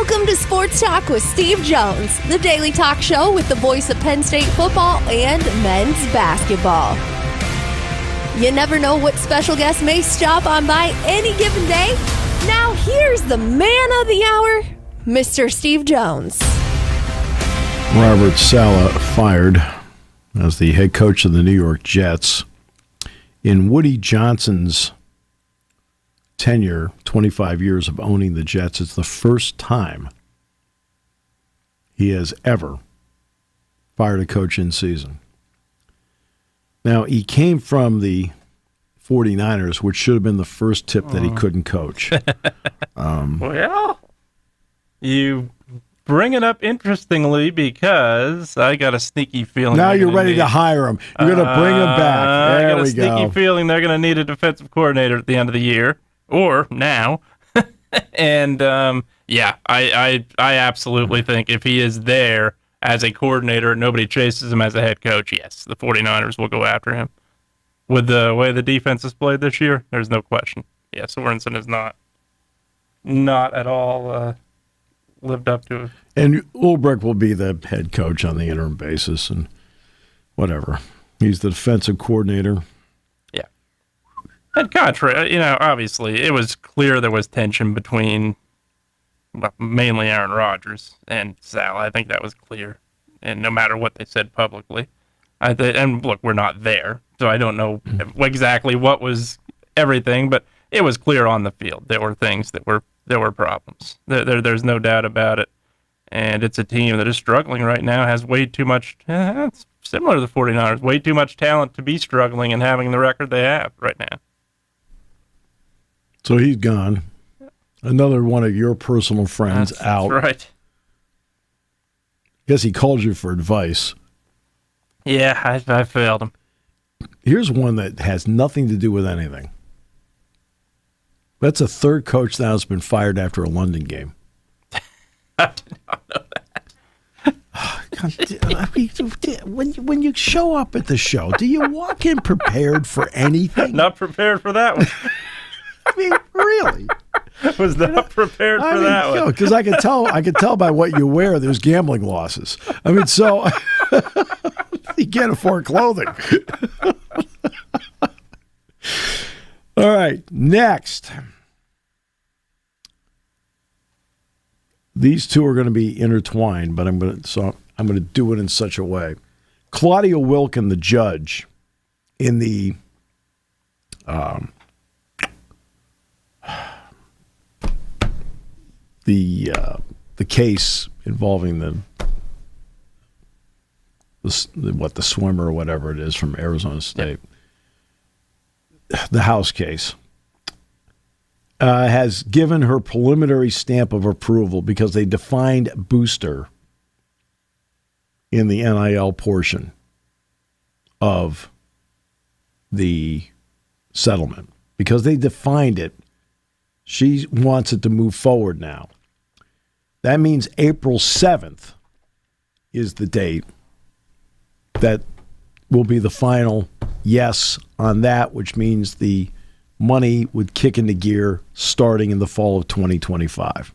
Welcome to Sports Talk with Steve Jones, the daily talk show with the voice of Penn State football and men's basketball. You never know what special guest may stop on by any given day. Now here's the man of the hour, Mr. Steve Jones. Robert Saleh fired as the head coach of the New York Jets. In Woody Johnson's tenure, 25 years of owning the Jets, it's the first time he has ever fired a coach in season. Now, he came from the 49ers, which should have been the first tip that he couldn't coach. Well, you bring it up interestingly because I got a sneaky feeling. Now you're ready to hire him. You're going to bring him back. There we go. I got a sneaky feeling they're going to need a defensive coordinator at the end of the year, or now. And, I absolutely think if he is there as a coordinator and nobody chases him as a head coach, yes, the 49ers will go after him. With the way the defense has played this year, there's no question. Yeah, Sorensen is not at all lived up to it. And Ulbrich will be the head coach on the interim basis and whatever. He's the defensive coordinator. Yeah. And contrary, obviously it was clear there was tension between mainly Aaron Rodgers and Sal. I think that was clear. And no matter what they said publicly. And look, we're not there, so I don't know exactly what was everything, but it was clear on the field. There were things that were problems. There's no doubt about it. And it's a team that is struggling right now, has way too much, it's similar to the 49ers, way too much talent to be struggling and having the record they have right now. So he's gone. Another one of your personal friends out. That's right. Guess he called you for advice. Yeah, I failed him. Here's one that has nothing to do with anything. That's a third coach now that's been fired after a London game. I did not know that. When you show up at the show, do you walk in prepared for anything? Not prepared for that one. I mean, really? Was not prepared for that one. Because I could tell by what you wear, there's gambling losses. I mean, so you can't afford clothing. All right, next. These two are going to be intertwined, but I'm going to do it in such a way. Claudia Wilkin, the judge, in the case involving the swimmer or whatever it is from Arizona State, the House case, has given her preliminary stamp of approval because they defined booster in the NIL portion of the settlement. Because they defined it, she wants it to move forward now. That means April 7th is the date that will be the final yes on that, which means the money would kick into gear starting in the fall of 2025.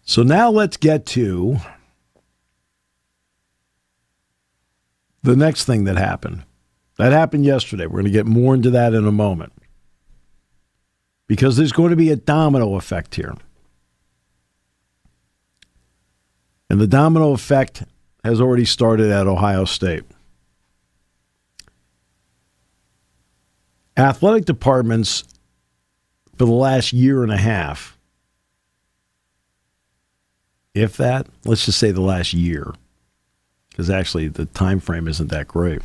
So now let's get to the next thing that happened. That happened yesterday. We're going to get more into that in a moment. Because there's going to be a domino effect here. And the domino effect has already started at Ohio State. Athletic departments for the last year and a half, if that, let's just say the last year, because actually the time frame isn't that great,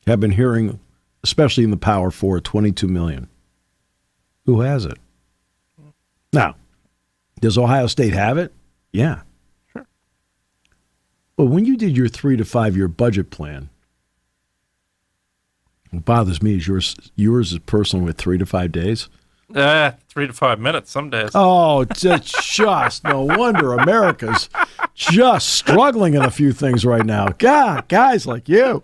have been hearing, especially in the Power Four, $22 million. Who has it? Now, does Ohio State have it? Yeah. Sure. But when you did your 3 to 5 year budget plan, what bothers me is yours is personal with 3 to 5 days. 3 to 5 minutes some days. Oh, just no wonder America's just struggling in a few things right now. God, guys like you.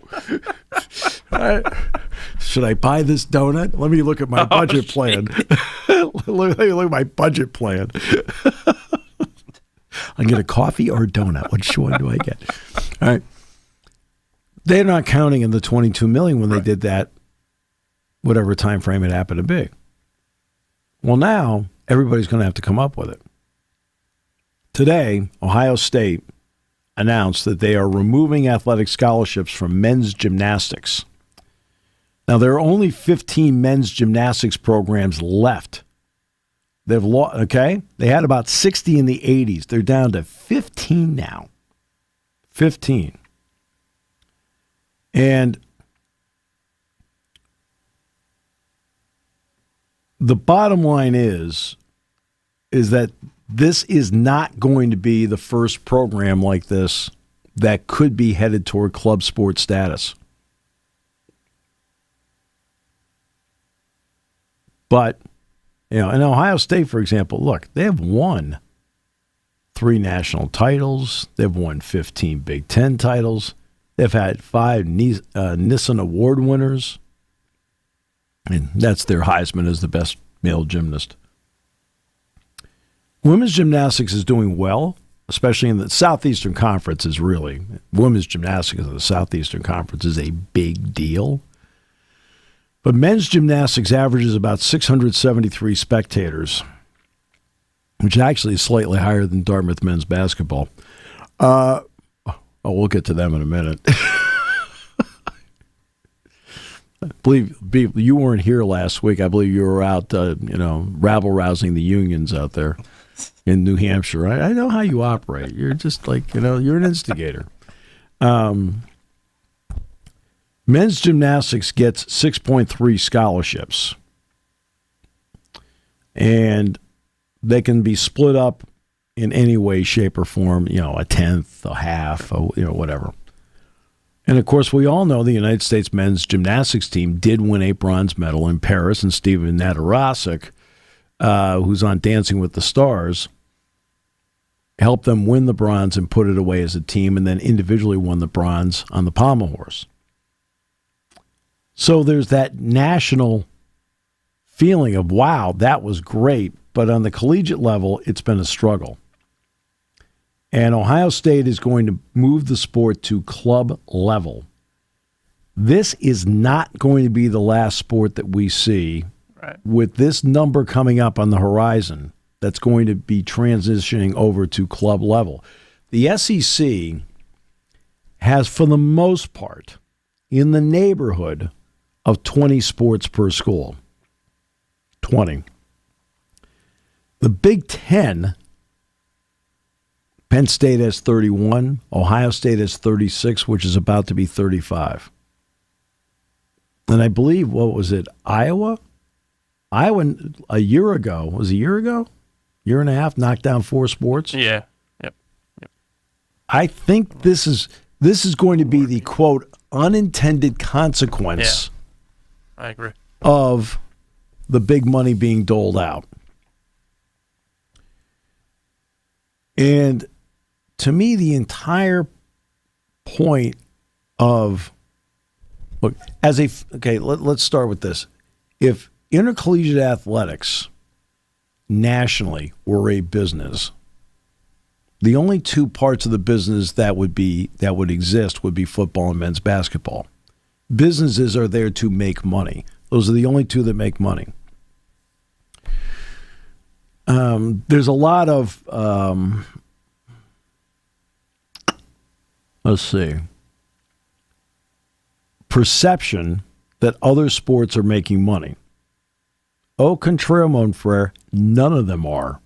Should I buy this donut? Let me look at my budget plan. Let me look at my budget plan. I get a coffee or a donut. Which one do I get? All right. They're not counting in the $22 million when they did that, whatever time frame it happened to be. Well, now everybody's going to have to come up with it. Today, Ohio State announced that they are removing athletic scholarships from men's gymnastics. Now, there are only 15 men's gymnastics programs left. They've lost, okay? They had about 60 in the 80s. They're down to 15 now. 15. And the bottom line is that this is not going to be the first program like this that could be headed toward club sport status. But, in Ohio State, for example, look, they have won 3 national titles. They've won 15 Big Ten titles. They've had 5 Nissen Award winners. And that's their Heisman as the best male gymnast. Women's gymnastics is doing well, especially in the Southeastern Conference women's gymnastics in the Southeastern Conference is a big deal. But men's gymnastics averages about 673 spectators, which actually is slightly higher than Dartmouth men's basketball. We'll get to them in a minute. I believe you weren't here last week. I believe you were out, rabble-rousing the unions out there in New Hampshire. I know how you operate. You're just like, you're an instigator. Men's gymnastics gets 6.3 scholarships. And they can be split up in any way, shape, or form, a tenth, a half, whatever. And, of course, we all know the United States men's gymnastics team did win a bronze medal in Paris, and Steven Nadarasic, who's on Dancing with the Stars, helped them win the bronze and put it away as a team, and then individually won the bronze on the pommel horse. So there's that national feeling of, wow, that was great, but on the collegiate level, it's been a struggle. And Ohio State is going to move the sport to club level. This is not going to be the last sport that we see with this number coming up on the horizon that's going to be transitioning over to club level. The SEC has, for the most part, in the neighborhood of 20 sports per school. 20. The Big Ten, Penn State has 31, Ohio State has 36, which is about to be 35. And I believe, what was it, Iowa? Iowa, a year ago, year and a half, knocked down 4 sports? Yeah. Yep. I think this is going to be the, quote, unintended consequence I agree. of the big money being doled out. And to me, the entire point of, look, let's start with this. If intercollegiate athletics nationally were a business, the only 2 parts of the business that would exist would be football and men's basketball. Businesses are there to make money. Those are the only 2 that make money. There's a lot of, perception that other sports are making money. Au contraire, mon frere, none of them are.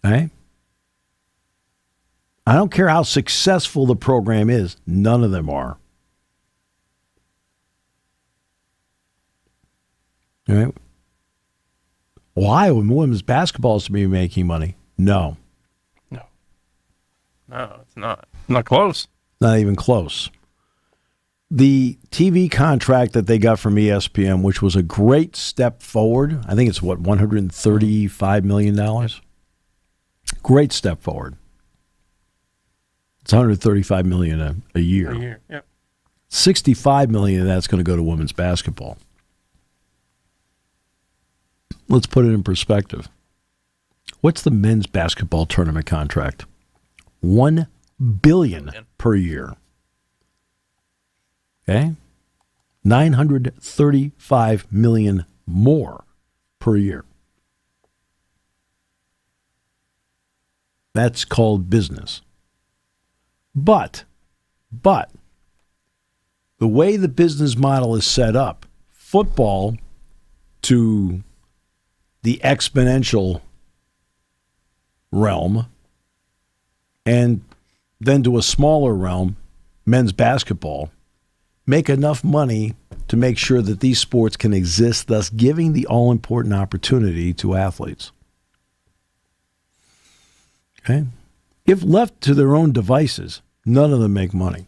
Okay? I don't care how successful the program is, none of them are. All right? Why would women's basketball is to be making money? No. No, it's not. Not close. Not even close. The TV contract that they got from ESPN, which was a great step forward, I think it's $135 million? Great step forward. It's $135 million a year. Yep. $65 million of that's going to go to women's basketball. Let's put it in perspective. What's the men's basketball tournament contract? $1 billion per year. Okay? $935 million more per year. That's called business. But the way the business model is set up, football to the exponential realm, and then to a smaller realm, men's basketball, make enough money to make sure that these sports can exist, thus giving the all-important opportunity to athletes. Okay? If left to their own devices, none of them make money.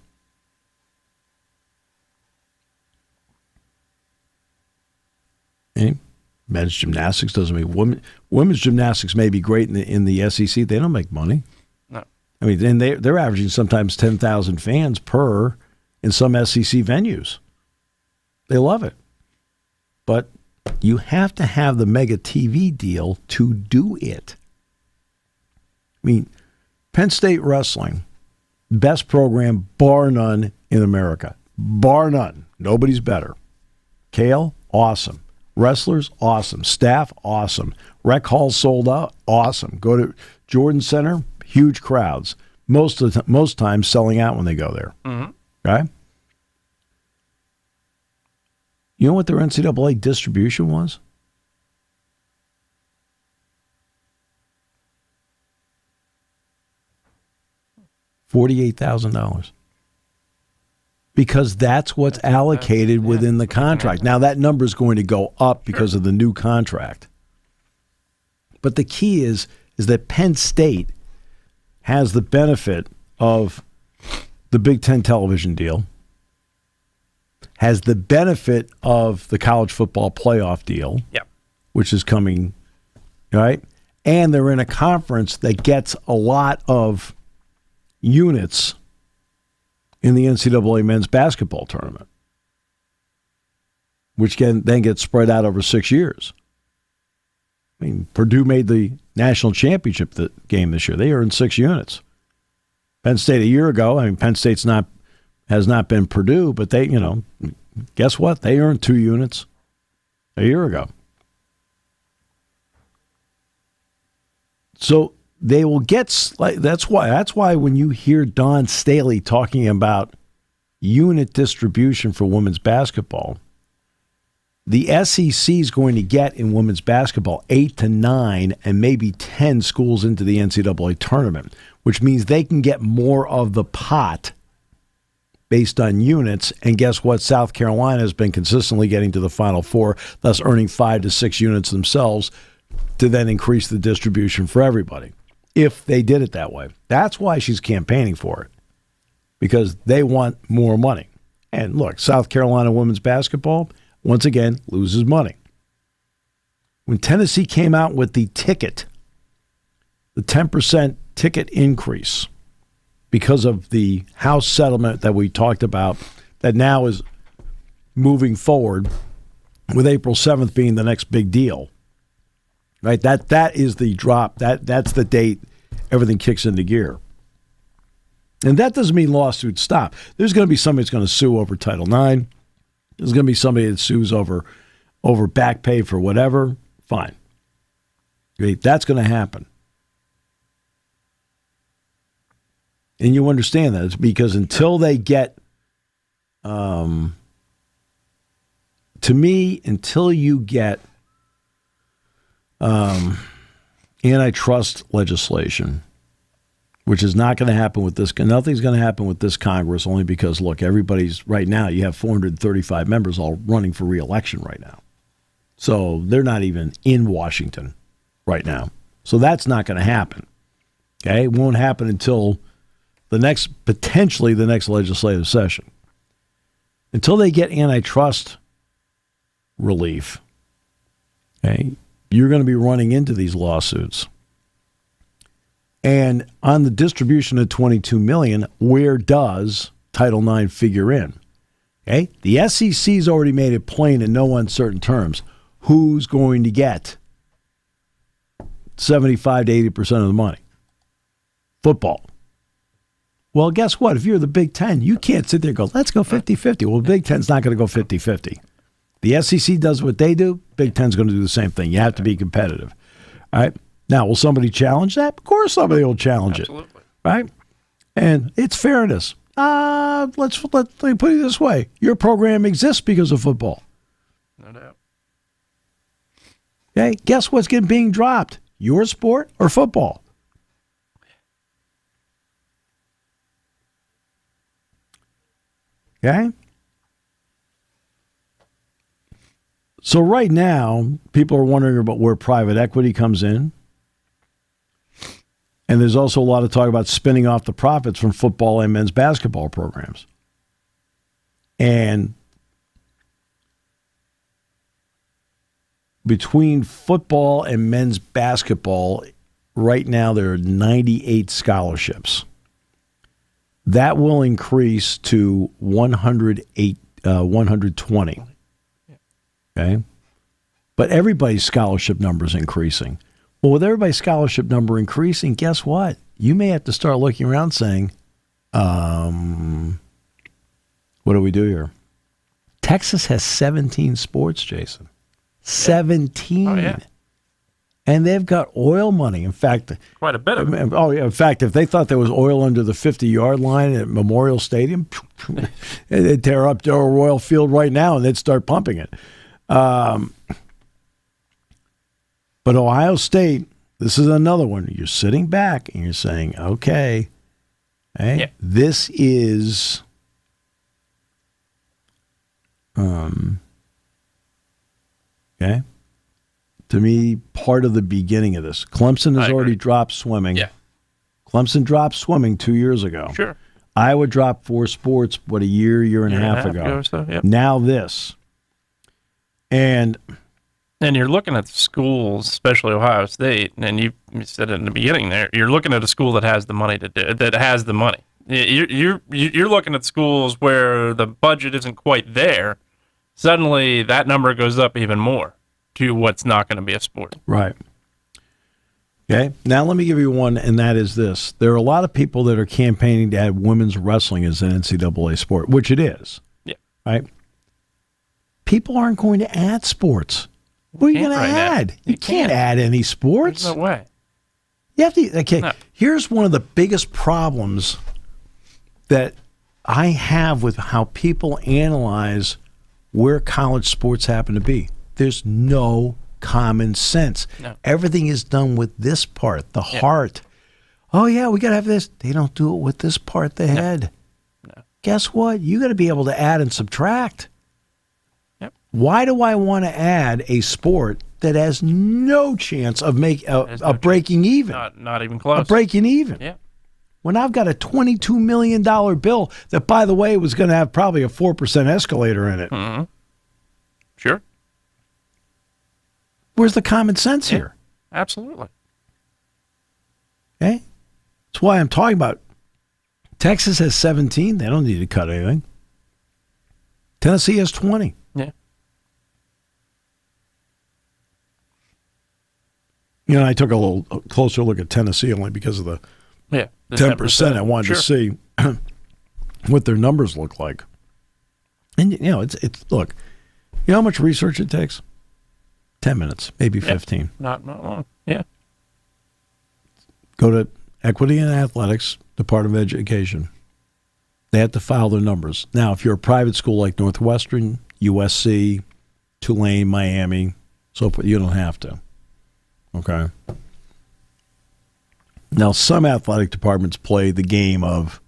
Okay? Men's gymnastics doesn't make women's gymnastics may be great in the SEC. They don't make money. No. I mean, and they're averaging sometimes 10,000 fans per in some SEC venues. They love it. But you have to have the mega TV deal to do it. I mean, Penn State wrestling, best program bar none in America. Bar none. Nobody's better. Kale, awesome. Wrestlers, awesome. Staff, awesome. Rec hall sold out, awesome. Go to Jordan Center, huge crowds. Most times selling out when they go there. Mm-hmm. Right? You know what their NCAA distribution was? $48,000. Because that's what's allocated within the contract. Now, that number is going to go up because of the new contract. But the key is that Penn State has the benefit of the Big Ten television deal, has the benefit of the college football playoff deal, which is coming, right? And they're in a conference that gets a lot of units in the NCAA men's basketball tournament, which can then get spread out over 6 years. I mean, Purdue made the national championship game this year. They earned 6 units. Penn State a year ago, I mean, Penn State's has not been Purdue, but they, guess what? They earned 2 units a year ago. So they will get, that's why when you hear Don Staley talking about unit distribution for women's basketball, the SEC is going to get in women's basketball 8 to 9 and maybe 10 schools into the NCAA tournament, which means they can get more of the pot based on units. And guess what? South Carolina has been consistently getting to the Final Four, thus earning 5 to 6 units themselves to then increase the distribution for everybody, if they did it that way. That's why she's campaigning for it, because they want more money. And look, South Carolina women's basketball, once again, loses money. When Tennessee came out with the ticket, the 10% ticket increase, because of the House settlement that we talked about, that now is moving forward, with April 7th being the next big deal, right? That is the drop. That's the date everything kicks into gear. And that doesn't mean lawsuits stop. There's going to be somebody that's going to sue over Title IX. There's going to be somebody that sues over back pay for whatever. Fine. Great. That's going to happen. And you understand that. It's because until they get, to me, until you get antitrust legislation, which is not going to happen with this. Nothing's going to happen with this Congress, only because, look, everybody's right now, you have 435 members all running for re-election right now. So they're not even in Washington right now. So that's not going to happen. Okay? It won't happen until potentially the next legislative session. Until they get antitrust relief, okay, you're going to be running into these lawsuits. And on the distribution of $22 million, where does Title IX figure in? Okay? The SEC's already made it plain in no uncertain terms who's going to get 75 to 80% of the money. Football. Well, guess what? If you're the Big Ten, you can't sit there and go, let's go 50-50. Well, Big Ten's not going to go 50-50. The SEC does what they do. Big Ten's going to do the same thing. You have to be competitive. All right? Now, will somebody challenge that? Of course somebody will challenge it. Right? And it's fairness. Let me put it this way. Your program exists because of football. No doubt. Okay? Guess what's being dropped? Your sport or football? Okay? So right now, people are wondering about where private equity comes in. And there's also a lot of talk about spinning off the profits from football and men's basketball programs. And between football and men's basketball, right now there are 98 scholarships. That will increase to 120. Okay? But everybody's scholarship number is increasing. Well, with everybody's scholarship number increasing, guess what? You may have to start looking around saying, what do we do here? Texas has 17 sports, Jason. 17. Oh, yeah. And they've got oil money. In fact, quite a bit of it. Oh, yeah. In fact, if they thought there was oil under the 50-yard line at Memorial Stadium, they'd tear up Darrell Royal Field right now and they'd start pumping it. But Ohio State, this is another one. You're sitting back and you're saying, okay, hey, yeah. This is okay. To me, part of the beginning of this. Clemson has already dropped swimming. Yeah. Clemson dropped swimming 2 years ago. Sure. Iowa dropped 4 sports, a year and a half ago. So, yep. Now this. And you're looking at schools, especially Ohio State, and you said it in the beginning there, you're looking at a school that has the money to do it, that has the money. You're looking at schools where the budget isn't quite there. Suddenly, that number goes up even more to what's not going to be a sport. Right. Okay. Now let me give you one, and that is this. There are a lot of people that are campaigning to add women's wrestling as an NCAA sport, which it is. Yeah. Right? People aren't going to add sports. What are you going to add? You can't add any sports. There's no way. You have to. Okay. No. Here's one of the biggest problems that I have with how people analyze where college sports happen to be. There's no common sense. No. Everything is done with this part, the heart. Oh, yeah, we got to have this. They don't do it with this part, the head. No. Guess what? You got to be able to add and subtract. Yep. Why do I want to add a sport that has no chance of breaking even? Not even close. A breaking even. Yeah. When I've got a $22 million bill that, by the way, was going to have probably a 4% escalator in it. Mm-hmm. Sure. Where's the common sense here? Absolutely. Okay? That's why I'm talking about Texas has 17. They don't need to cut anything. Tennessee has 20. Yeah. You know, I took a little closer look at Tennessee only because of the 10%. I wanted to see what their numbers look like. And, you know, it's look, you know how much research it takes? 10 minutes, maybe 15. Not long. Yeah. Go to Equity and Athletics, Department of Education. They have to file their numbers. Now, if you're a private school like Northwestern, USC, Tulane, Miami, so forth, you don't have to. Okay? Now, some athletic departments play the game of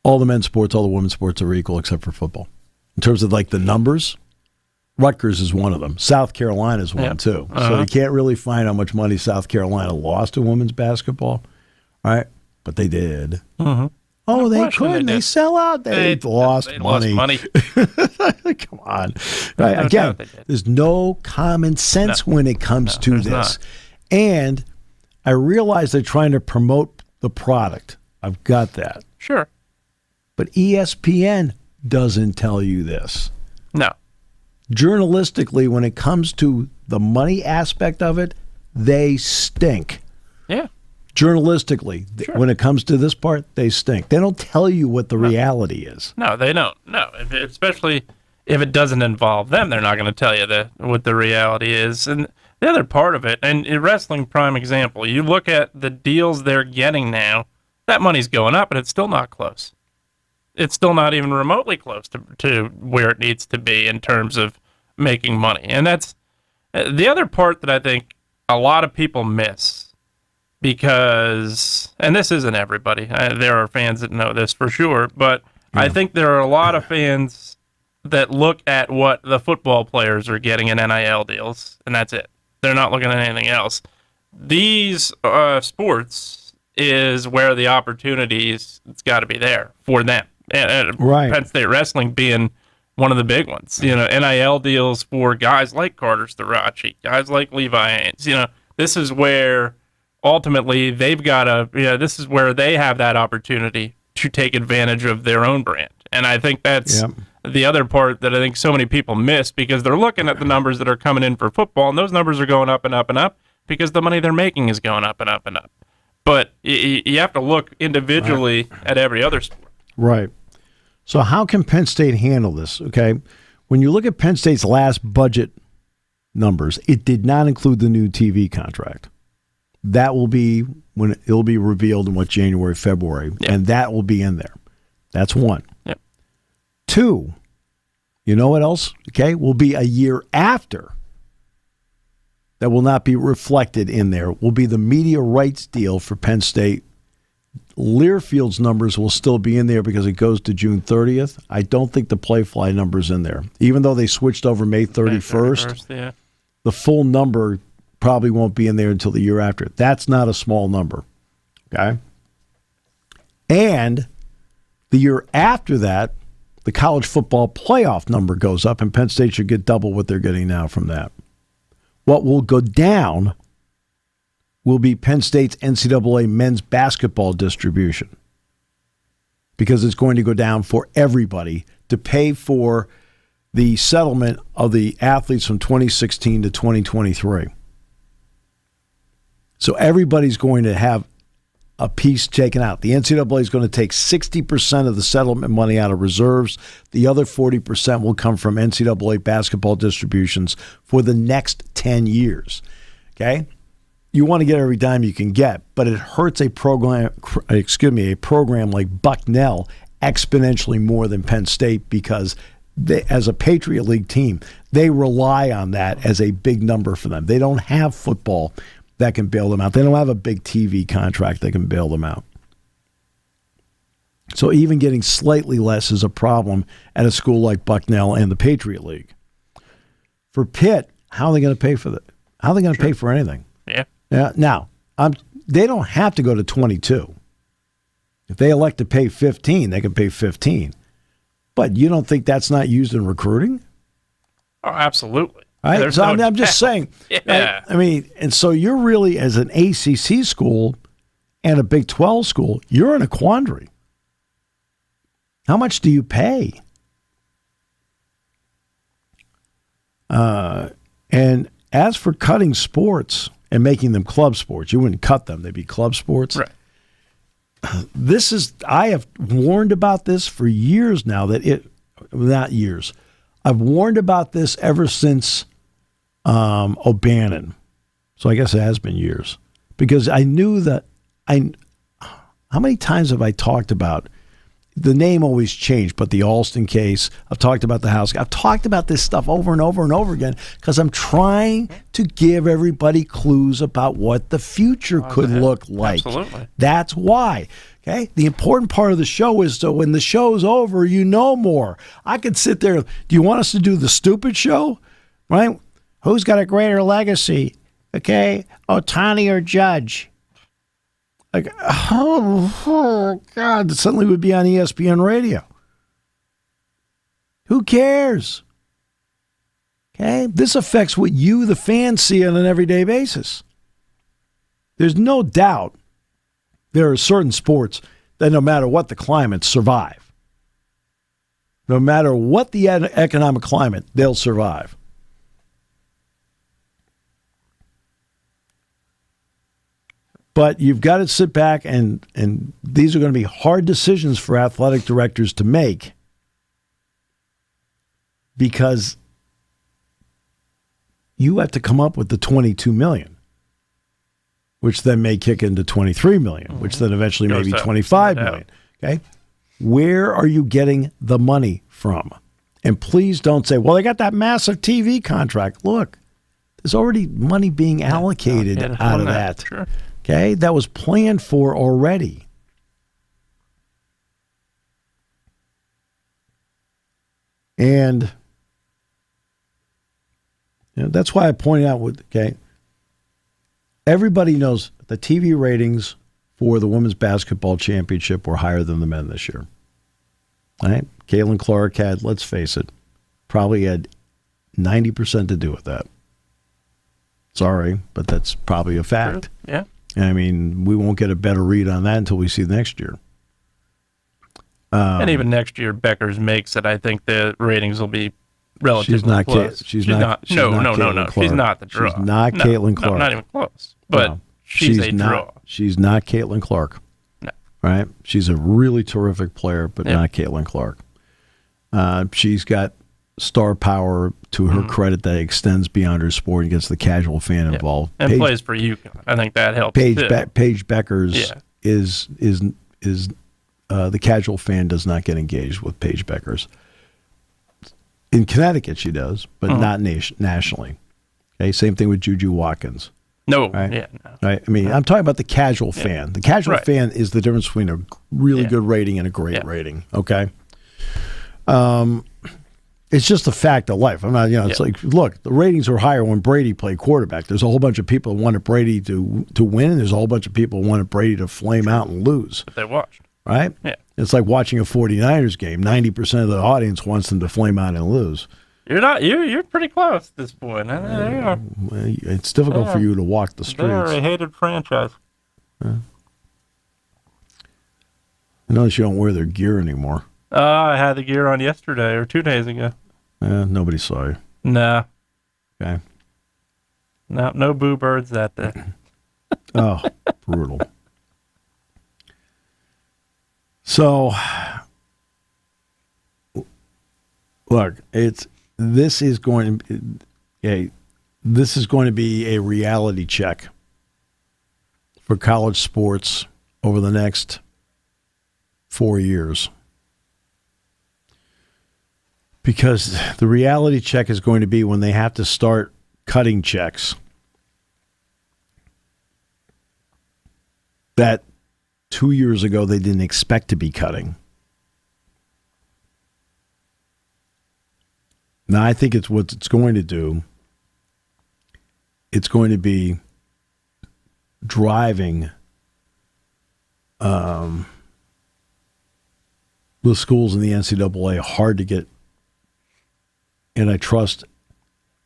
all the men's sports, all the women's sports are equal except for football. In terms of like the numbers, Rutgers is one of them. South Carolina is one, too. So you can't really find how much money South Carolina lost to women's basketball. All right? But they did. Mm-hmm. Oh, they couldn't. They sell out. They lost money. Come on. Right. Again, there's no common sense when it comes to this. Not. And I realize they're trying to promote the product. I've got that. Sure. But ESPN doesn't tell you this. No. Journalistically, when it comes to the money aspect of it, they stink. Yeah. Journalistically, Sure. when it comes to this part, they stink. They don't tell you what the reality is. No, they don't. No, especially if it doesn't involve them, they're not going to tell you what the reality is. And the other part of it, and in wrestling, prime example, you look at the deals they're getting now, that money's going up, and it's still not close. It's still not even remotely close to where it needs to be in terms of making money. And that's the other part that I think a lot of people miss. Because, and this isn't everybody, there are fans that know this for sure, but I think there are a lot of fans that look at what the football players are getting in NIL deals, and that's it. They're not looking at anything else. These sports is where the opportunities, it's got to be there for them. And Right. Penn State wrestling being one of the big ones. NIL deals for guys like Carter Starachi, guys like Levi Haynes. This is where ultimately they've got this is where they have that opportunity to take advantage of their own brand. And I think that's the other part that I think so many people miss, because they're looking at the numbers that are coming in for football, and those numbers are going up and up and up because the money they're making is going up and up and up. But you have to look individually at every other sport. Right. So how can Penn State handle this? Okay. When you look at Penn State's last budget numbers, it did not include the new TV contract. That will be when it'll be revealed in January, February, and that will be in there. That's one. Yep. Two, you know what else? Okay, will be a year after. That will not be reflected in there. Will be the media rights deal for Penn State. Learfield's numbers will still be in there because it goes to June 30th. I don't think the Playfly number's in there, even though they switched over May 31st. Yeah. The full number probably won't be in there until the year after. That's not a small number, okay? And the year after that, the college football playoff number goes up, and Penn State should get double what they're getting now from that. What will go down will be Penn State's NCAA men's basketball distribution, because it's going to go down for everybody to pay for the settlement of the athletes from 2016 to 2023. So everybody's going to have a piece taken out. The NCAA is going to take 60% of the settlement money out of reserves. The other 40% will come from NCAA basketball distributions for the next 10 years. Okay? You want to get every dime you can get, but it hurts a program like Bucknell exponentially more than Penn State, because they, as a Patriot League team, they rely on that as a big number for them. They don't have football that can bail them out. They don't have a big TV contract that can bail them out. So even getting slightly less is a problem at a school like Bucknell and the Patriot League. For Pitt, how are they going to pay for that? How are they going to pay for anything? Yeah. Now, they don't have to go to 22. If they elect to pay 15, they can pay 15. But you don't think that's not used in recruiting? Oh, absolutely. Right? So I'm just saying. Yeah. Right? I mean, and so you're really, as an ACC school and a Big 12 school, you're in a quandary. How much do you pay? And as for cutting sports and making them club sports, you wouldn't cut them. They'd be club sports. Right. I have warned about this for years now, not years. I've warned about this ever since O'Bannon. So I guess it has been years, because I knew that how many times have I talked about, the name always changed, but the Alston case, I've talked about the House. I've talked about this stuff over and over and over again, because I'm trying to give everybody clues about what the future could look like. Absolutely. That's why. Okay? The important part of the show is, so when the show's over, you know more. I could sit there. Do you want us to do the stupid show? Right? Who's got a greater legacy? Okay? Otani or Judge? Like, oh God, suddenly would be on ESPN radio. Who cares? Okay? This affects what you, the fans, see on an everyday basis. There's no doubt there are certain sports that, no matter what the climate, survive. No matter what the economic climate, they'll survive. But you've got to sit back, and these are going to be hard decisions for athletic directors to make, because you have to come up with the $22 million, which then may kick into $23 million, which then eventually may be $25 million. Okay? Where are you getting the money from? And please don't say, well, they got that massive TV contract. Look, there's already money being allocated out of that. Sure. Okay? That was planned for already. And that's why I pointed out, everybody knows the TV ratings for the women's basketball championship were higher than the men this year. All right? Caitlin Clark had, let's face it, probably had 90% to do with that. Sorry, but that's probably a fact. True. Yeah. I mean, we won't get a better read on that until we see next year. And even next year, Becker's makes it. I think the ratings will be relatively close. She's not. No. She's not the draw. She's not Caitlin Clark. No, not even close. But she's a draw. She's not Caitlin Clark. No. Right? She's a really terrific player, but not Caitlin Clark. She's got star power to her credit that extends beyond her sport and gets the casual fan involved. And plays for UConn. I think that helps too. Paige Beckers is the casual fan does not get engaged with Paige Beckers. In Connecticut, she does, but not nationally. Okay, same thing with Juju Watkins. No, right? Yeah, no. Right. I mean, I'm talking about the casual fan. The casual fan is the difference between a really good rating and a great rating. Okay. It's just a fact of life. I'm not, it's like, look, the ratings were higher when Brady played quarterback. There's a whole bunch of people who wanted Brady to win, and there's a whole bunch of people who wanted Brady to flame out and lose. But they watched. Right? Yeah. It's like watching a 49ers game. 90% of the audience wants them to flame out and lose. You're pretty close at this point. It's difficult for you to walk the streets. They're a hated franchise. I notice you don't wear their gear anymore. I had the gear on yesterday or 2 days ago. Nobody saw you. Nah. Okay. No boo birds that day. Oh, brutal. So, look, this is going to be a reality check for college sports over the next 4 years. Because the reality check is going to be when they have to start cutting checks that 2 years ago they didn't expect to be cutting. Now, I think it's what it's going to do. It's going to be driving the schools in the NCAA hard to get antitrust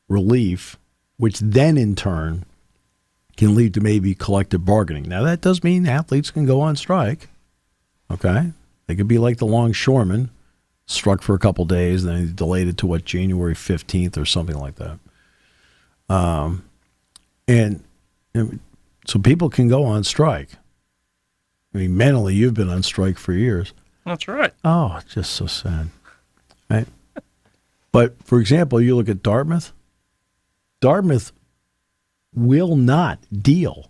relief, which then in turn can lead to maybe collective bargaining. Now, that does mean athletes can go on strike. Okay? They could be like the longshoremen, struck for a couple days, then delayed it to, January 15th or something like that. And so people can go on strike. I mean, mentally, you've been on strike for years. That's right. Oh, it's just so sad. Right? But, for example, you look at Dartmouth. Dartmouth will not deal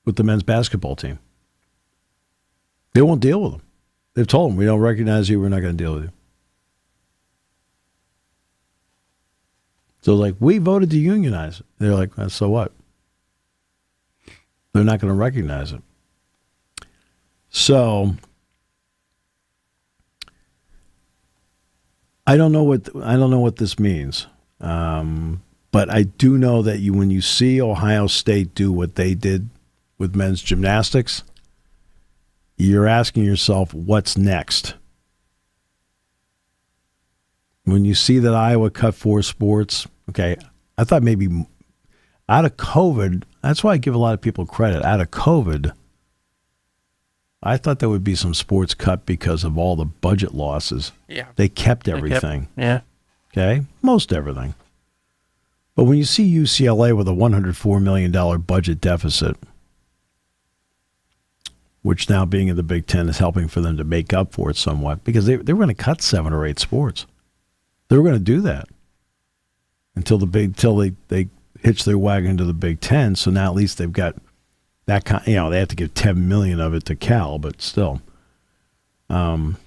with the men's basketball team. They won't deal with them. They've told them, we don't recognize you, we're not going to deal with you. So, we voted to unionize. They're like, so what? They're not going to recognize it. So, I don't know what this means. But I do know that when you see Ohio State do what they did with men's gymnastics, you're asking yourself, what's next? When you see that Iowa cut 4 sports, okay, I thought maybe out of COVID, that's why I give a lot of people credit. Out of COVID, I thought there would be some sports cut because of all the budget losses. Yeah. They kept everything. Yeah. Okay? Most everything. But when you see UCLA with a $104 million budget deficit, which now being in the Big Ten is helping for them to make up for it somewhat, because they were going to cut 7 or 8 sports. They were going to do that until they hitch their wagon to the Big Ten. So now at least they've got that kind. They have to give $10 million of it to Cal, but still. And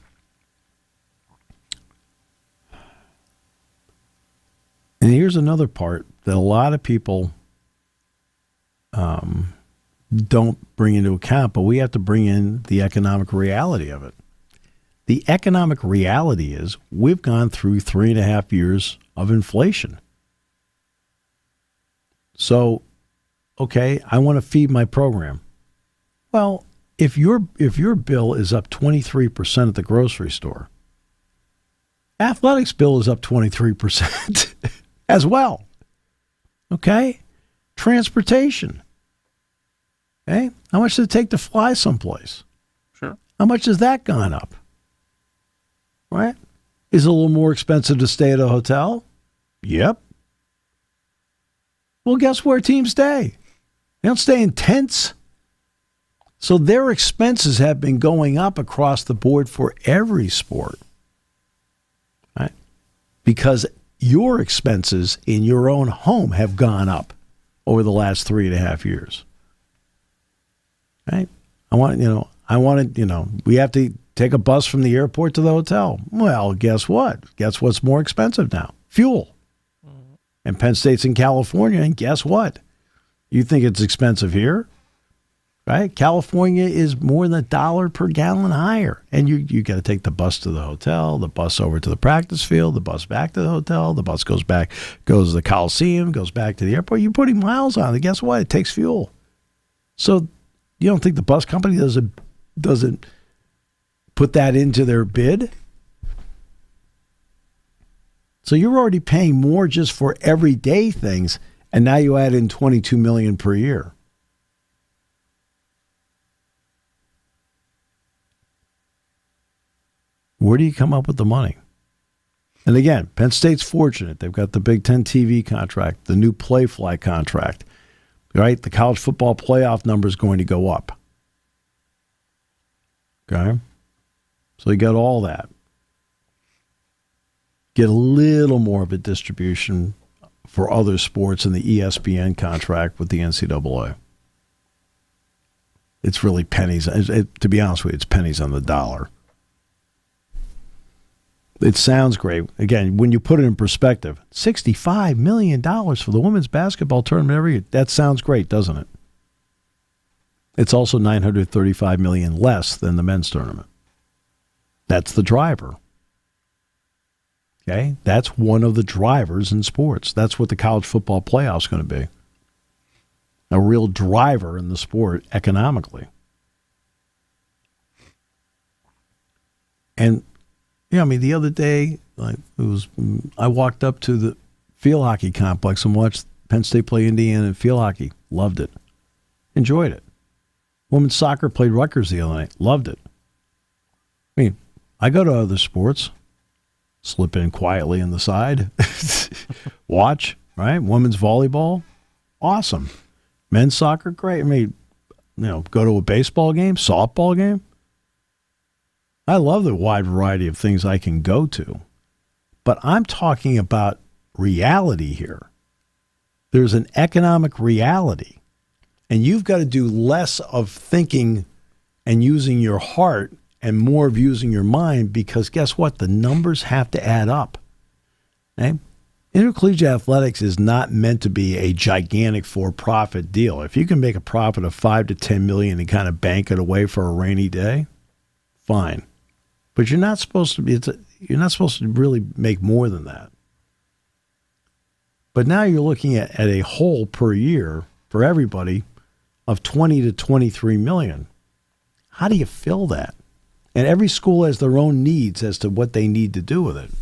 here's another part that a lot of people don't bring into account, but we have to bring in the economic reality of it. The economic reality is we've gone through 3.5 years of inflation. So, okay, I want to feed my program. Well, if your bill is up 23% at the grocery store, athletics bill is up 23% as well. Okay? Transportation. Okay? How much does it take to fly someplace? Sure. How much has that gone up? Right? Is it a little more expensive to stay at a hotel? Yep. Well, guess where teams stay? They don't stay in tents. So their expenses have been going up across the board for every sport. Right? Because your expenses in your own home have gone up over the last 3.5 years. Right? We have to take a bus from the airport to the hotel. Well, guess what? Guess what's more expensive now? Fuel. And Penn State's in California, and guess what? You think it's expensive here? Right? California is more than $1 per gallon higher. And you got to take the bus to the hotel, the bus over to the practice field, the bus back to the hotel, the bus goes to the Coliseum, goes back to the airport. You're putting miles on it. Guess what? It takes fuel. So you don't think the bus company doesn't put that into their bid? So you're already paying more just for everyday things, and now you add in $22 million per year. Where do you come up with the money? And again, Penn State's fortunate. They've got the Big Ten TV contract, the new Playfly contract, right? The college football playoff number is going to go up. Okay? So you got all that. Get a little more of a distribution for other sports in the ESPN contract with the NCAA. It's really pennies. To be honest with you, it's pennies on the dollar. It sounds great. Again, when you put it in perspective, $65 million for the women's basketball tournament every year. That sounds great, doesn't it? It's also $935 million less than the men's tournament. That's the driver. Okay? That's one of the drivers in sports. That's what the college football playoff is going to be. A real driver in the sport economically. And the other day, I walked up to the field hockey complex and watched Penn State play Indiana in field hockey. Loved it. Enjoyed it. Women's soccer played Rutgers the other night. Loved it. I go to other sports, slip in quietly on the side, watch, right? Women's volleyball, awesome. Men's soccer, great. Go to a baseball game, softball game. I love the wide variety of things I can go to. But I'm talking about reality here. There's an economic reality. And you've got to do less of thinking and using your heart and more of using your mind, because guess what? The numbers have to add up. Okay? Intercollegiate athletics is not meant to be a gigantic for-profit deal. If you can make a profit of $5 to $10 million and kind of bank it away for a rainy day, fine. But you're not supposed to really make more than that. But now you're looking at a whole per year for everybody of 20 to 23 million. How do you fill that? And every school has their own needs as to what they need to do with it.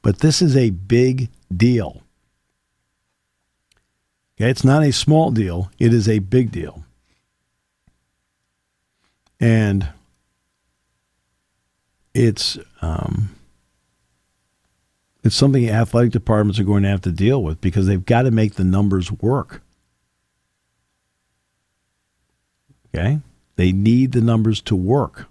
But this is a big deal. Okay, it's not a small deal. It is a big deal. And it's something athletic departments are going to have to deal with because they've got to make the numbers work. Okay? They need the numbers to work.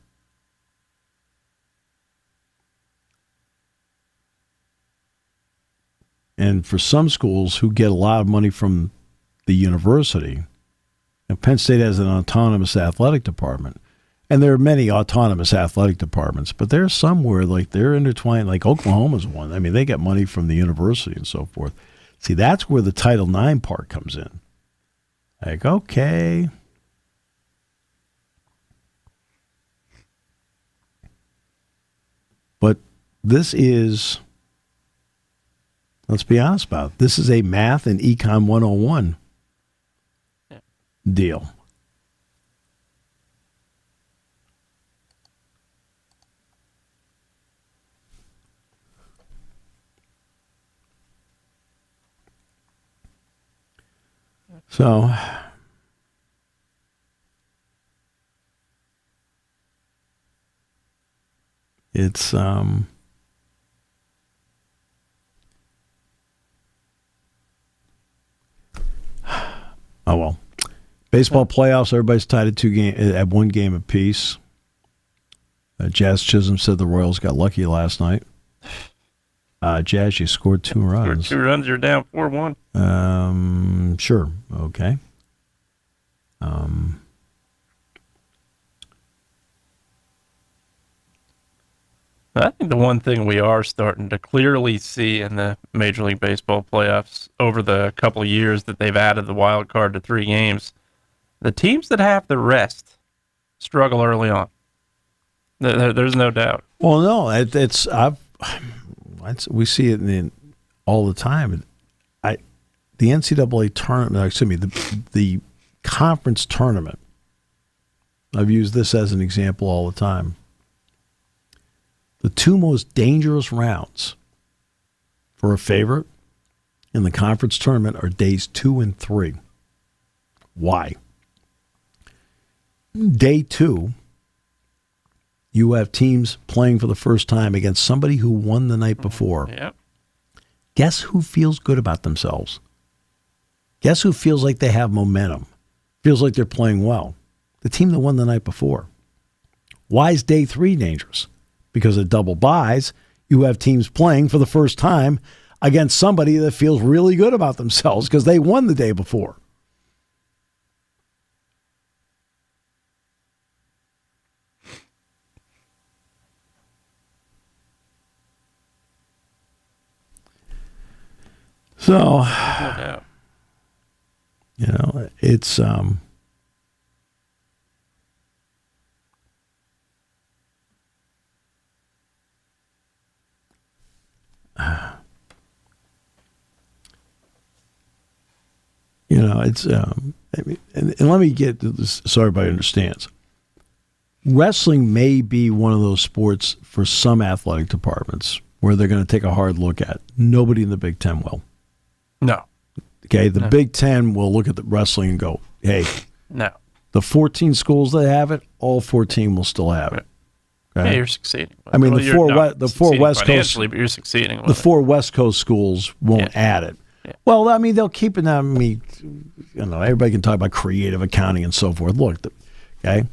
And for some schools who get a lot of money from the university, and Penn State has an autonomous athletic department, and there are many autonomous athletic departments, but there's some where like they're intertwined, like Oklahoma's one. I mean, they get money from the university and so forth. See, that's where the Title IX part comes in. Like, okay. But this is, let's be honest about it, this is a math and econ 101 deal. So, it's oh well. Baseball playoffs, everybody's tied at one game apiece. Jazz Chisholm said the Royals got lucky last night. Jazz, you scored 2 runs. Scored 2 runs, you're down 4-1. Sure. Okay. I think the one thing we are starting to clearly see in the Major League Baseball playoffs over the couple of years that they've added the wild card to 3 games, the teams that have the rest struggle early on. There's no doubt. Well, no, we see it all the time. The NCAA tournament, excuse me, the conference tournament. I've used this as an example all the time. The 2 most dangerous rounds for a favorite in the conference tournament are days 2 and 3. Why? Day 2, you have teams playing for the first time against somebody who won the night before. Yep. Guess who feels good about themselves? Guess who feels like they have momentum? Feels like they're playing well? The team that won the night before. Why is day 3 dangerous? Because of double buys, you have teams playing for the first time against somebody that feels really good about themselves because they won the day before. So, No doubt. you know, it's you know, it's I mean, and let me get this so everybody understands. Wrestling may be one of those sports for some athletic departments where they're going to take a hard look at. Nobody in the Big Ten will. No. Okay, the Big Ten will look at the wrestling and go, hey, No. the 14 schools that have it, all 14 will still have it. Okay? Yeah, you're succeeding. I mean, Well, the you're four not the 4 succeeding West Coast, financially, but you're succeeding. the 4 West Coast schools won't add it. Yeah. Well, I mean, they'll keep it. I mean, you know, everybody can talk about creative accounting and so forth. Look, okay,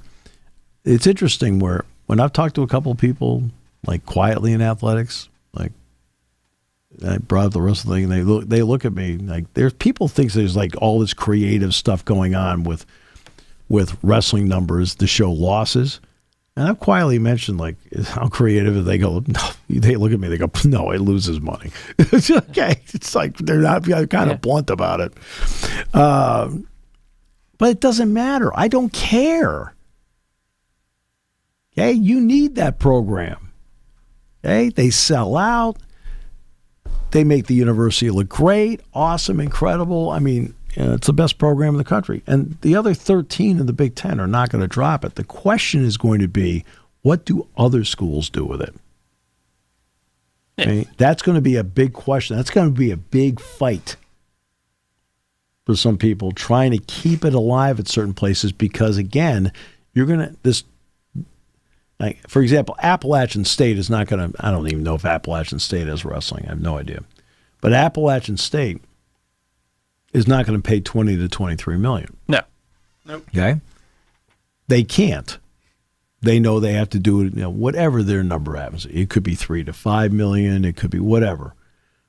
it's interesting when I've talked to a couple of people, like quietly in athletics, like I brought up the rest of the thing, and they look at me like there's people think there's like all this creative stuff going on with wrestling numbers to show losses. And I've quietly mentioned, like, how creative they go. No, they look at me, they go, no, it loses money. It's okay. It's like they're not kind of blunt about it. But it doesn't matter. I don't care. Okay? You need that program. Okay? They sell out. They make the university look great, awesome, incredible. I mean, it's the best program in the country. And the other 13 in the Big Ten are not going to drop it. The question is going to be, what do other schools do with it? Yeah. Okay? That's going to be a big question. That's going to be a big fight for some people trying to keep it alive at certain places because, again, you're going to Like, for example, Appalachian State is not going to, I don't even know if Appalachian State has wrestling. I have no idea. But Appalachian State is not going to pay $20 to $23 million. No. Nope. Okay? They can't. They know they have to do it, whatever their number happens. It could be $3 to $5 million. It could be whatever.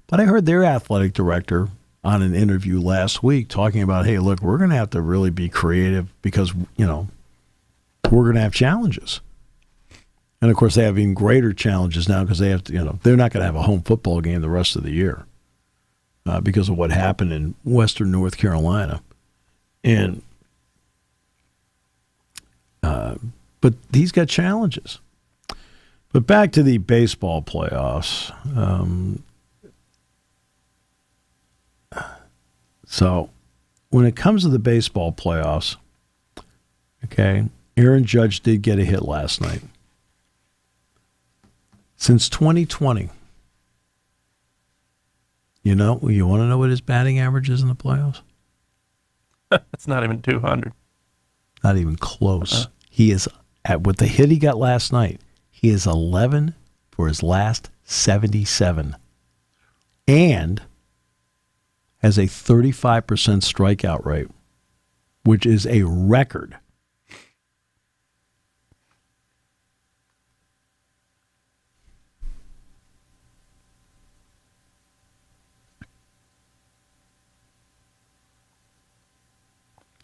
But I heard their athletic director on an interview last week talking about, hey, look, we're going to have to really be creative because, we're going to have challenges. And, of course, they have even greater challenges now because they have to, they're not going to have a home football game the rest of the year because of what happened in western North Carolina. And but he's got challenges. But back to the baseball playoffs. So when it comes to the baseball playoffs, okay, Aaron Judge did get a hit last night. Since 2020, you want to know what his batting average is in the playoffs? It's not even 200. Not even close. He is, with the hit he got last night, he is 11 for his last 77. And has a 35% strikeout rate, which is a record.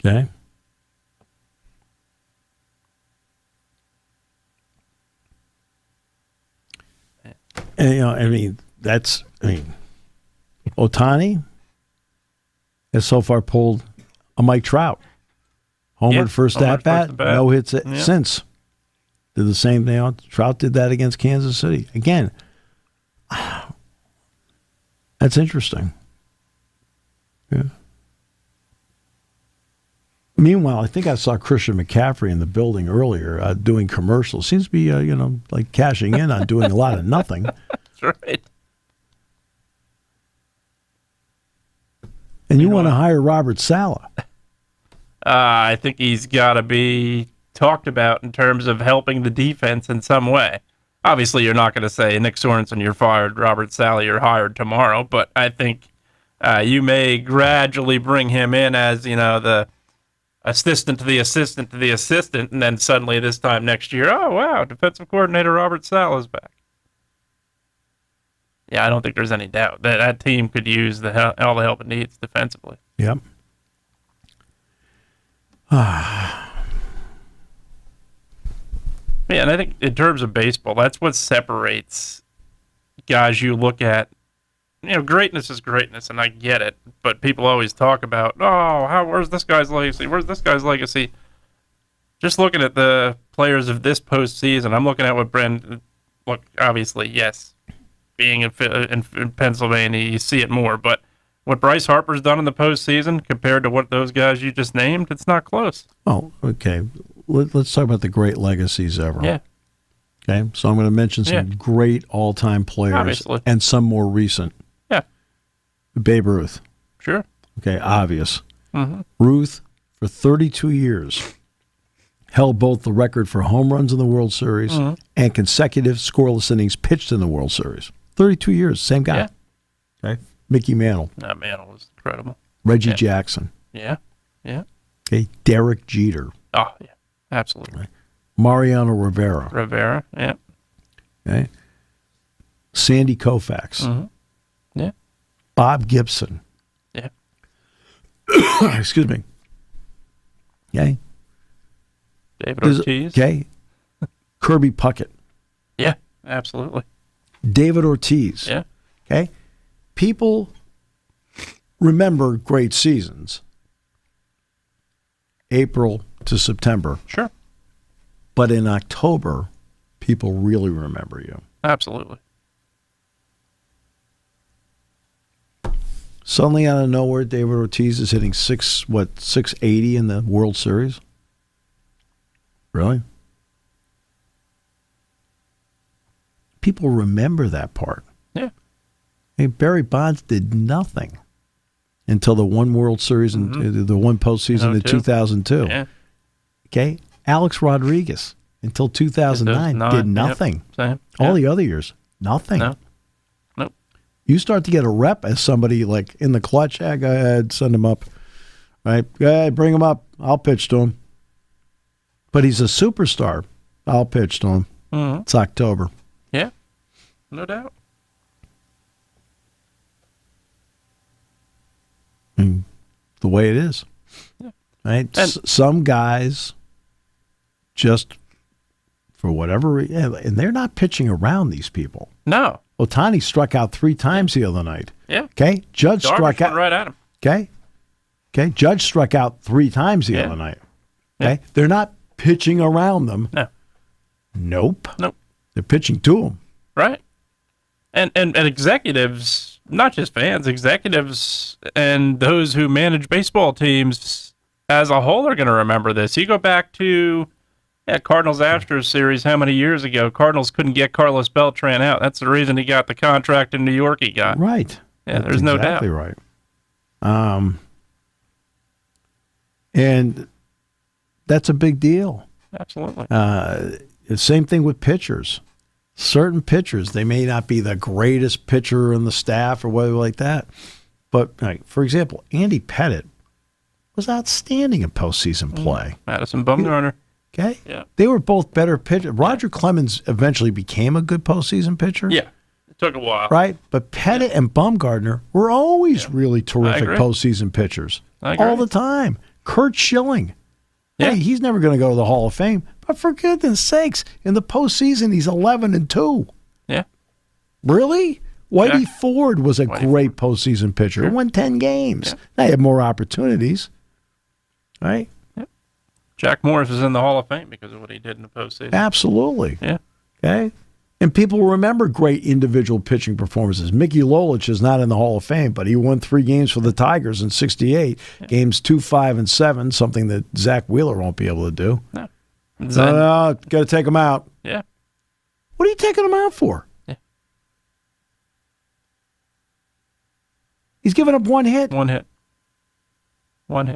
Okay. And, Ohtani has so far pulled a Mike Trout. Homered first at-bat, no hits since. Did the same thing. Trout did that against Kansas City. Again, that's interesting. Yeah. Meanwhile, I think I saw Christian McCaffrey in the building earlier doing commercials. Seems to be, like cashing in on doing a lot of nothing. That's right. And you want to hire Robert Saleh. I think he's got to be talked about in terms of helping the defense in some way. Obviously, you're not going to say, Nick Sorensen, you're fired, Robert Saleh, you're hired tomorrow. But I think you may gradually bring him in as, the assistant to the assistant to the assistant, and then suddenly this time next year, oh, wow, defensive coordinator Robert Saleh is back. Yeah, I don't think there's any doubt that team could use all the help it needs defensively. Yep. Yeah, and I think in terms of baseball, that's what separates guys you look at. Greatness is greatness, and I get it, but people always talk about, where's this guy's legacy? Where's this guy's legacy? Just looking at the players of this postseason, I'm looking at what look, obviously, yes, being in Pennsylvania, you see it more, but what Bryce Harper's done in the postseason compared to what those guys you just named, it's not close. Oh, okay. Let's talk about the great legacies ever. Yeah. Okay, so I'm going to mention some great all-time players obviously. And some more recent. Yeah. Babe Ruth. Sure. Okay, obvious. Mm-hmm. Ruth, for 32 years, held both the record for home runs in the World Series and consecutive scoreless innings pitched in the World Series. 32 years, same guy. Yeah. Okay. Mickey Mantle. That Mantle was incredible. Reggie Jackson. Yeah. Yeah. Okay. Derek Jeter. Oh, yeah. Absolutely. Right. Mariano Rivera. Yeah. Okay. Sandy Koufax. Mm-hmm. Yeah. Bob Gibson. Yeah. Excuse me. Okay. David Ortiz. Okay. Kirby Puckett. Yeah, absolutely. David Ortiz. Yeah. Okay. People remember great seasons. April to September. Sure. But in October, people really remember you. Absolutely. Suddenly out of nowhere, David Ortiz is hitting 680 in the World Series? Really? People remember that part. Yeah. Hey, Barry Bonds did nothing until the one World Series and the one postseason in 2002. Yeah. Okay? Alex Rodriguez until 2009. Did nothing. Yep. Same. All the other years, nothing. No. Nope. You start to get a rep as somebody like in the clutch. Go ahead, send him up. Right? Go ahead, bring him up. I'll pitch to him. But he's a superstar. I'll pitch to him. Mm-hmm. It's October. Yeah, no doubt. The way it is. Yeah. Right? And some guys just, for whatever reason, and they're not pitching around these people. No. Otani struck out 3 times the other night. Yeah. Okay? Judge Darvish struck out. went right at him. Okay? Okay? Judge struck out 3 times the other night. Okay? Yeah. They're not pitching around them. No. Nope. Nope. They're pitching to them. Right. And executives, not just fans, executives and those who manage baseball teams as a whole are going to remember this. You go back to Cardinals-Astros series how many years ago? Cardinals couldn't get Carlos Beltran out. That's the reason he got the contract in New York he got. Right. Yeah, there's no doubt. Exactly right. And that's a big deal. Absolutely. The same thing with pitchers. Certain pitchers, they may not be the greatest pitcher in the staff or whatever like that. But, like, for example, Andy Pettitte was outstanding in postseason play. Madison Bumgarner. Okay? Yeah. They were both better pitchers. Roger Clemens eventually became a good postseason pitcher. Yeah. It took a while. Right? But Pettitte and Bumgarner were always really terrific postseason pitchers. I agree. All the time. Kurt Schilling. Yeah. Hey, he's never going to go to the Hall of Fame. But for goodness sakes, in the postseason, he's 11-2. Yeah. Really? Whitey Yeah. Ford was a great postseason pitcher. Sure. He won 10 games. Yeah. Now, he had more opportunities. Right? Jack Morris is in the Hall of Fame because of what he did in the postseason. Absolutely. Yeah. Okay? And people remember great individual pitching performances. Mickey Lolich is not in the Hall of Fame, but he won 3 games for the Tigers in '68. Yeah. Games 2, 5, and 7, something that Zach Wheeler won't be able to do. No. No, got to take him out. Yeah. What are you taking him out for? Yeah. He's given up 1 hit. One hit. What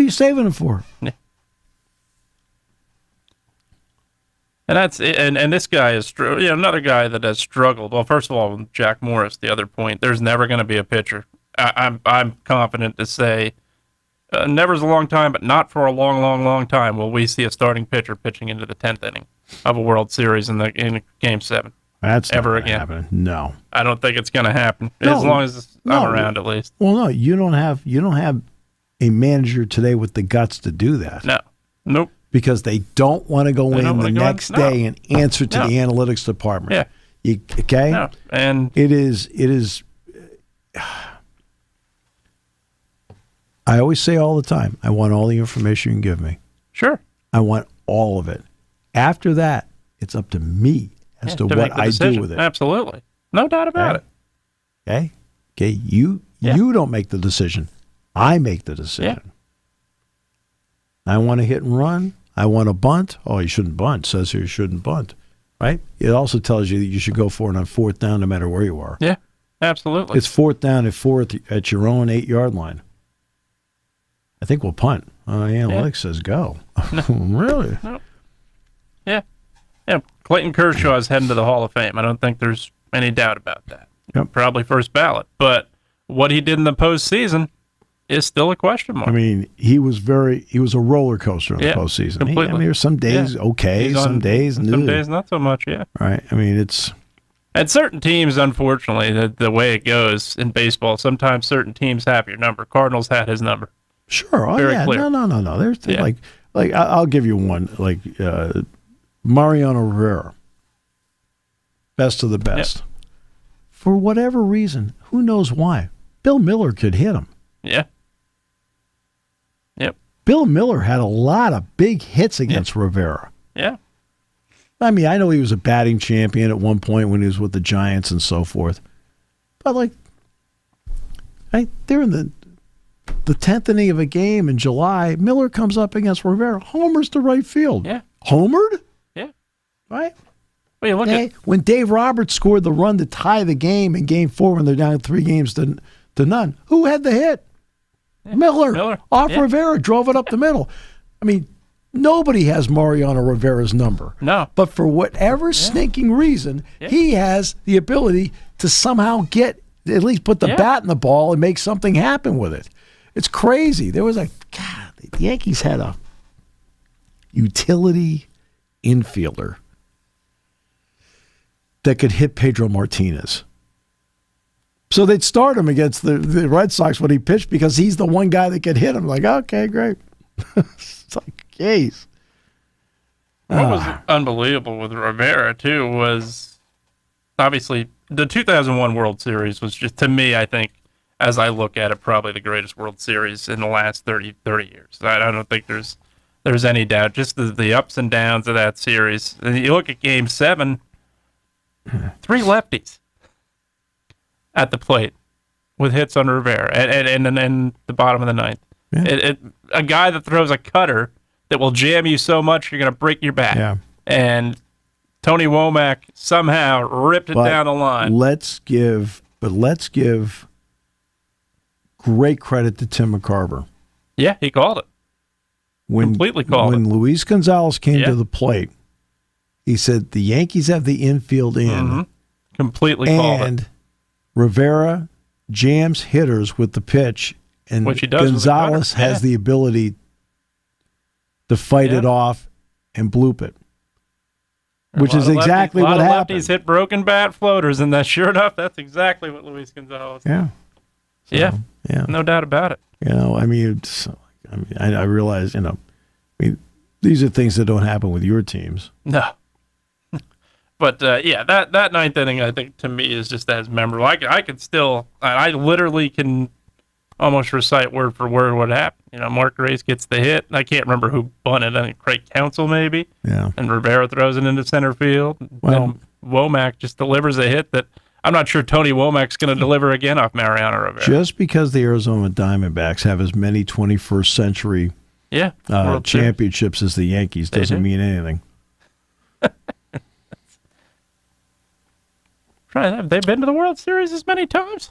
are you saving him for? Yeah. And that's and this guy is another guy that has struggled. Well, first of all, Jack Morris. The other point, there's never going to be a pitcher. I'm confident to say, never's a long time, but not for a long, long, long time will we see a starting pitcher pitching into the 10th inning of a World Series in Game 7. That's ever again. Happening. No, I don't think it's going to happen as long as I'm around, at least. Well, no, you don't have a manager today with the guts to do that. No, nope. Because they don't want to go in the next day and answer to the analytics department. Yeah. Okay? No. And it is I always say all the time, I want all the information you can give me. Sure. I want all of it. After that, it's up to me as to what I do with it. Absolutely. No doubt about it. Okay? Okay, you don't make the decision. I make the decision. Yeah. I want to hit and run. I want to bunt. Oh, you shouldn't bunt. It says here you shouldn't bunt. Right? It also tells you that you should go for it on 4th down no matter where you are. Yeah, absolutely. It's 4th down at your own 8-yard line. I think we'll punt. Analytics says go. No. Really? No. Yeah. Yeah. Clayton Kershaw is heading to the Hall of Fame. I don't think there's any doubt about that. Yep. Probably first ballot. But what he did in the postseason is still a question mark. I mean, he was a roller coaster in the postseason. Completely. There's some days some days not so much, Right. I mean, it's and certain teams, unfortunately, the way it goes in baseball, sometimes certain teams have your number. Cardinals had his number. Sure. Oh, Very yeah. clear. No. There's like I'll give you one, like Mariano Rivera. Best of the best. Yep. For whatever reason, who knows why, Bill Miller could hit him. Yeah. Yep. Bill Miller had a lot of big hits against Rivera. Yeah. I mean, I know he was a batting champion at one point when he was with the Giants and so forth. But, they're in the 10th inning of a game in July. Miller comes up against Rivera. Homers to right field. Yeah. Homered? Yeah. Right? Well, you look at when Dave Roberts scored the run to tie the game in Game 4 when they're down 3 games to none, who had the hit? Yeah. Miller. Off Rivera, drove it up the middle. I mean, Nobody has Mariano Rivera's number. No. But for whatever stinking reason, he has the ability to somehow at least put the bat in the ball and make something happen with it. It's crazy. There was the Yankees had a utility infielder that could hit Pedro Martinez. So they'd start him against the Red Sox when he pitched because he's the one guy that could hit him. Like, okay, great. It's like, jeez. What was unbelievable with Rivera, too, was obviously the 2001 World Series was just, to me, I think, as I look at it, probably the greatest World Series in the last 30 years. I don't think there's any doubt. Just the ups and downs of that series. And you look at Game 7, 3 lefties at the plate with hits on Rivera and then the bottom of the ninth. Yeah. A guy that throws a cutter that will jam you so much you're going to break your back. Yeah. And Tony Womack somehow ripped it down the line. Let's give great credit to Tim McCarver. Yeah, he called it. Completely called it. When Luis Gonzalez came to the plate, he said the Yankees have the infield in. Mm-hmm. Completely called it. And Rivera jams hitters with the pitch, and which he does Gonzalez has the ability to fight it off and bloop it, which is exactly what happened. A lot of lefties hit broken bat floaters, and sure enough, that's exactly what Luis Gonzalez did. Yeah. So, yeah, no doubt about it. I realize, these are things that don't happen with your teams. No. But, that ninth inning, I think, to me, is just as memorable. I literally can almost recite word for word what happened. Mark Grace gets the hit. I can't remember who bunted. I think Craig Counsell, maybe. Yeah. And Rivera throws it into center field. Well, and Womack just delivers a hit that I'm not sure Tony Womack's going to deliver again off Mariano Rivera. Just because the Arizona Diamondbacks have as many 21st century championships as the Yankees doesn't mean anything. Have they been to the World Series as many times?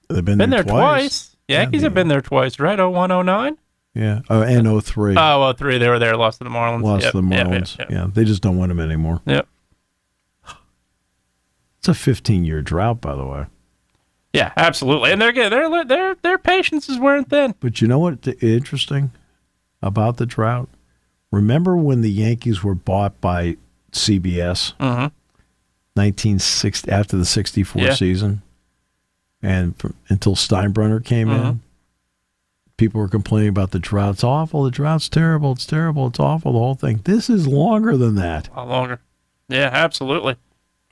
They've been there twice. Yankees have been there twice, right? 01, 09? Yeah. And 03. Oh, 03. They were there, lost to the Marlins. To the Marlins. Yeah, they just don't win them anymore. Yep. It's a 15-year drought, by the way. Yeah, absolutely. And their patience is wearing thin. But you know what's interesting about the drought? Remember when the Yankees were bought by CBS? Mm-hmm. 1960, after the 64 season, and until Steinbrenner came in, people were complaining about the drought. It's awful. The drought's terrible. It's terrible. It's awful. The whole thing. This is longer than that. A lot longer. Yeah, absolutely.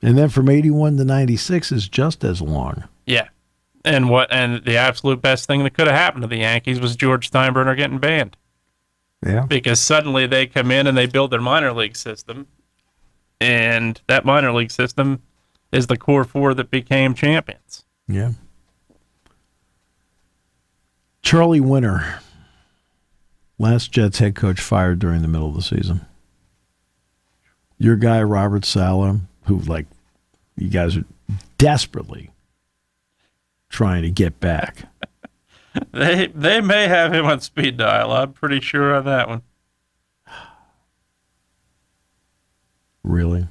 And then from 81 to 96 is just as long. Yeah. And the absolute best thing that could have happened to the Yankees was George Steinbrenner getting banned. Yeah. Because suddenly they come in and they build their minor league system. And that minor league system is the core 4 that became champions. Yeah. Charlie Winter, last Jets head coach, fired during the middle of the season. Your guy, Robert Saleh, who, you guys are desperately trying to get back. They may have him on speed dial. I'm pretty sure on that one. Really?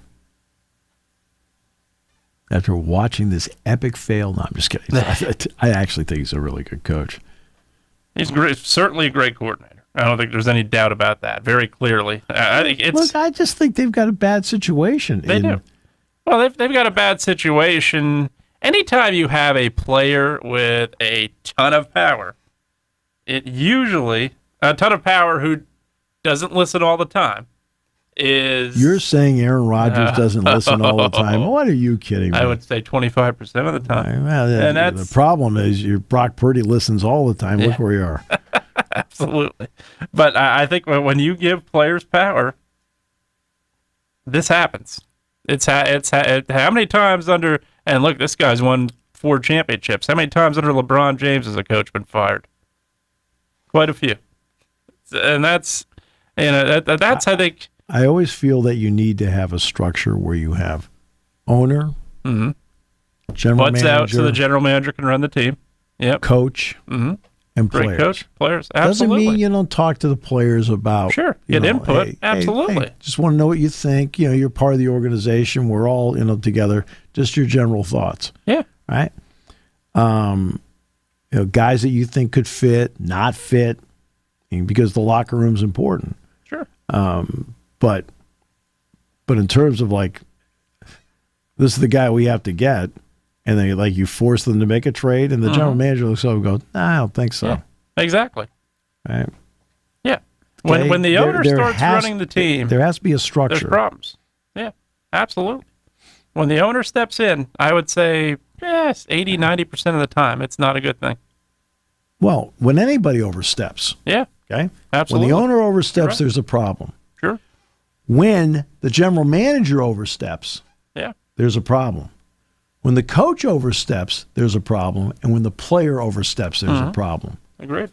After watching this epic fail? No, I'm just kidding. I actually think he's a really good coach. He's great, certainly a great coordinator. I don't think there's any doubt about that. Very clearly. I just think they've got a bad situation. They do. Well, they've got a bad situation. Anytime you have a player with a ton of power, a ton of power who doesn't listen all the time, You're saying Aaron Rodgers doesn't listen all the time? What are you kidding me? I would say 25% of the time. Well, the problem is your Brock Purdy listens all the time. Look where you are. Absolutely. But I think when you give players power, this happens. It's how many times under, and look, this guy's won 4 championships. How many times under LeBron James has a coach been fired? Quite a few. And that's I think. I always feel that you need to have a structure where you have owner, general manager, out so the general manager can run the team. Yep. Coach, and Great players. coach, players. Doesn't Absolutely. mean you don't talk to the players about. Sure. you Get know, input. hey, Absolutely. hey, just want to know what you think. You're part of the organization. We're all together. Just your general thoughts. Yeah. Right. Guys that you think could fit, not fit, because the locker room's important. Sure. But in terms of like, this is the guy we have to get, and then you force them to make a trade, and the general manager looks over and goes, "Nah, I don't think so." Yeah. Exactly. Right. Yeah. Okay, When the owner starts running the team, there has to be a there's structure. problems. Yeah. Absolutely. When the owner steps in, I would say, yes, 80, 90% of the time, it's not a good thing. Well, when anybody oversteps, Yeah. okay? Absolutely. When the owner oversteps, Right. there's a problem. Sure. When the general manager oversteps, Yeah. there's a problem. When the coach oversteps, there's a problem. And when the player oversteps, there's a problem. Agreed.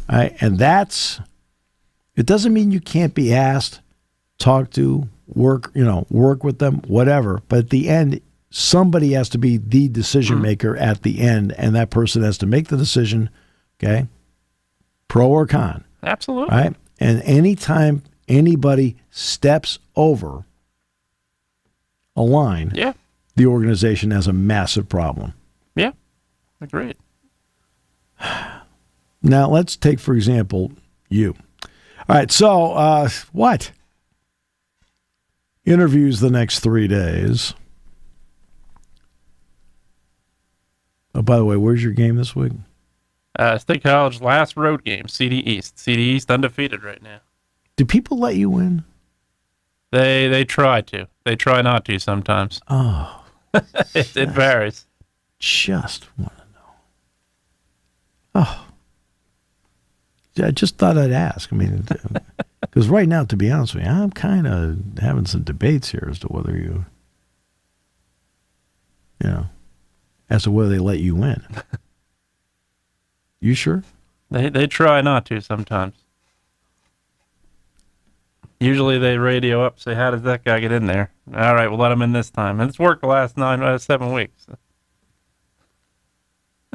All right? And it doesn't mean you can't be asked, talk to, work with them, whatever. But at the end, somebody has to be the decision maker at the end, and that person has to make the decision, okay? Pro or con. Absolutely. Right? And anytime anybody steps over a line, Yeah. the organization has a massive problem. Yeah. Agreed. Now, let's take, for example, you. All right, so what? Interviews the next 3 days. Oh, by the way, where's your game this week? State College last road game, CD East. CD East undefeated right now. Do people let you win? They try to. They try not to sometimes. Oh. It varies. Just want to know. Oh. I just thought I'd ask. I mean, because right now, to be honest with you, I'm kind of having some debates here as to whether as to whether they let you win. You sure? They try not to sometimes. Usually they radio up, say, how does that guy get in there? All right, we'll let him in this time. And it's worked the last 7 weeks.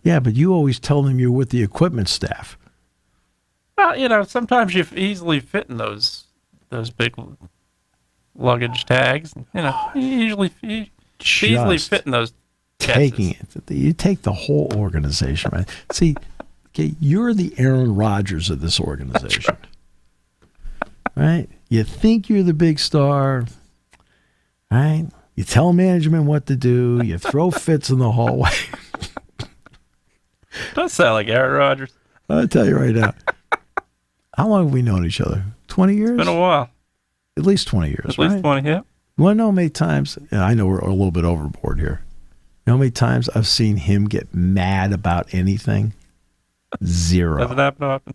Yeah, but you always tell them you're with the equipment staff. Well, sometimes you easily fit in those big luggage tags. You usually easily fit in those taking cases. it. You take the whole organization, right? See, okay, you're the Aaron Rodgers of this organization. Right? You think you're the big star, right? You tell management what to do. You throw fits in the hallway. Does sound like Aaron Rodgers. I'll tell you right now. How long have we known each other? 20 years? It's been a while. At least 20 years, At least right? 20, yeah. You want to know how many times, and I know we're a little bit overboard here. You know how many times I've seen him get mad about anything? Zero. Doesn't happen often.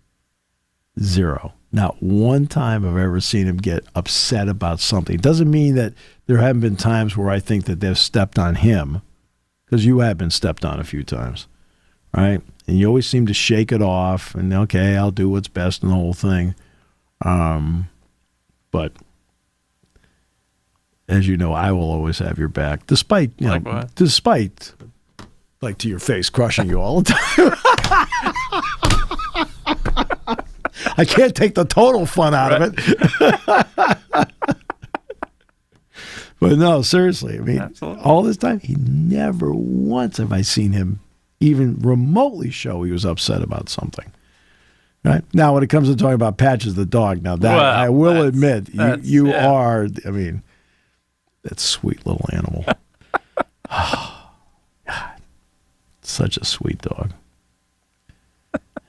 Zero. Not one time I've ever seen him get upset about something. It doesn't mean that there haven't been times where I think that they've stepped on him, because you have been stepped on a few times, right? And you always seem to shake it off and, okay, I'll do what's best in the whole thing. But as you know, I will always have your back, despite, like to your face, crushing you all the time. I can't take the total fun out of it. But no, seriously, I mean, Absolutely. all this time, he never once have I seen him even remotely show he was upset about something. Right? Now, when it comes to talking about Patches the dog, now that I will admit, you are, I mean, that sweet little animal. Oh, God. Such a sweet dog.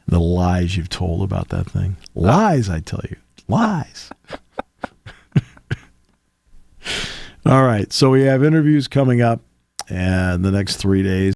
The lies you've told about that thing. Lies, I tell you. Lies. All right. So we have interviews coming up in the next 3 days.